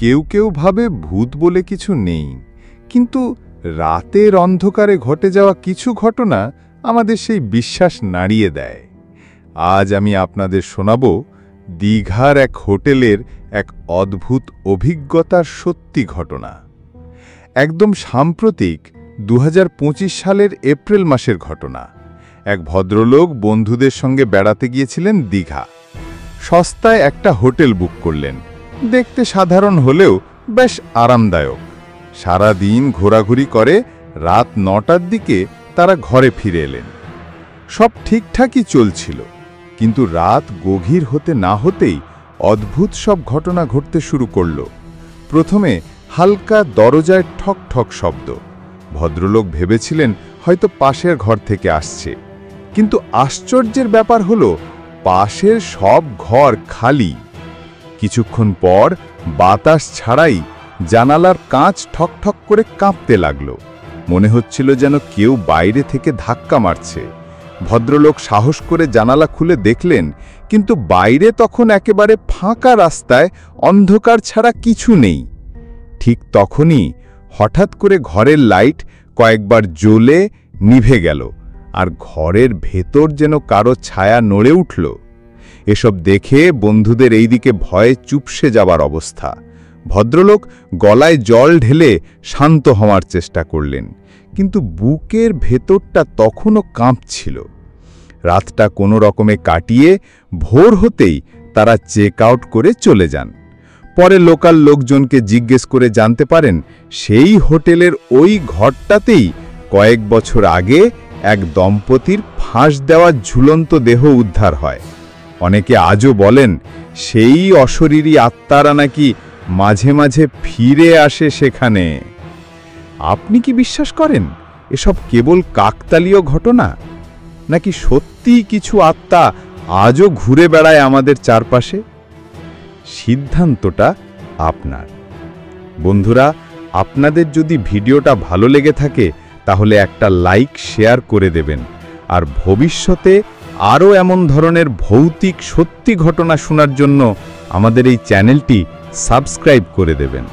কেউ কেউ ভাবে ভূত বলে কিছু নেই, কিন্তু রাতের অন্ধকারে ঘটে যাওয়া কিছু ঘটনা আমাদের সেই বিশ্বাস নাড়িয়ে দেয়। আজ আমি আপনাদের শোনাব দীঘার এক হোটেলের এক অদ্ভুত অভিজ্ঞতার সত্যি ঘটনা। একদম সাম্প্রতিক 2025 সালের এপ্রিল মাসের ঘটনা। এক ভদ্রলোক বন্ধুদের সঙ্গে বেড়াতে গিয়েছিলেন দীঘা। সস্তায় একটা হোটেল বুক করলেন। দেখতে সাধারণ হলেও বেশ আরামদায়ক। সারা দিন ঘোরাঘুরি করে রাত 9টার দিকে তারা ঘরে ফিরে এলেন। সব ঠিকঠাকই চলছিল, কিন্তু রাত গভীর হতে না হতেই অদ্ভুত সব ঘটনা ঘটতে শুরু করল। প্রথমে হালকা দরজায় ঠক ঠক শব্দ। ভদ্রলোক ভেবেছিলেন হয়তো পাশের ঘর থেকে আসছে, কিন্তু আশ্চর্যের ব্যাপার হলো পাশের সব ঘর খালি। কিছুক্ষণ পর বাতাস ছাড়াই জানালার কাঁচ ঠক ঠক করে কাঁপতে লাগল। মনে হচ্ছিল যেন কেউ বাইরে থেকে ধাক্কা মারছে। ভদ্রলোক সাহস করে জানালা খুলে দেখলেন, কিন্তু বাইরে তখন একেবারে ফাঁকা রাস্তায় অন্ধকার ছাড়া কিছু নেই। ঠিক তখনই হঠাৎ করে ঘরের লাইট কয়েকবার জ্বলে নিভে গেল, আর ঘরের ভেতর যেন কারো ছায়া নড়ে উঠল। এসব দেখে বন্ধুদের এইদিকে ভয়ে চুপসে যাবার অবস্থা। ভদ্রলোক গলায় জল ঢেলে শান্ত হওয়ার চেষ্টা করলেন, কিন্তু বুকের ভেতরটা তখনও কাঁপছিল। রাতটা কোনো রকমে কাটিয়ে ভোর হতেই তারা চেক আউট করে চলে যান। পরে লোকাল লোকজনকে জিজ্ঞেস করে জানতে পারেন সেই হোটেলের ওই ঘরটাতেই কয়েক বছর আগে এক দম্পতির ফাঁস দেওয়া ঝুলন্ত দেহ উদ্ধার হয়। অনেকে আজও বলেন সেই অশরীরী আত্মারা নাকি মাঝে মাঝে ফিরে আসে সেখানে। আপনি কি বিশ্বাস করেন এসব কেবল কাকতালীয় ঘটনা, নাকি সত্যিই কিছু আত্মা আজও ঘুরে বেড়ায় আমাদের চারপাশে? সিদ্ধান্তটা আপনার। বন্ধুরা, আপনাদের যদি ভিডিওটা ভালো লেগে থাকে তাহলে একটা লাইক শেয়ার করে দেবেন, আর ভবিষ্যতে আরও এমন ধরনের ভৌতিক সত্যি ঘটনা শোনার জন্য আমাদের এই চ্যানেলটি সাবস্ক্রাইব করে দেবেন।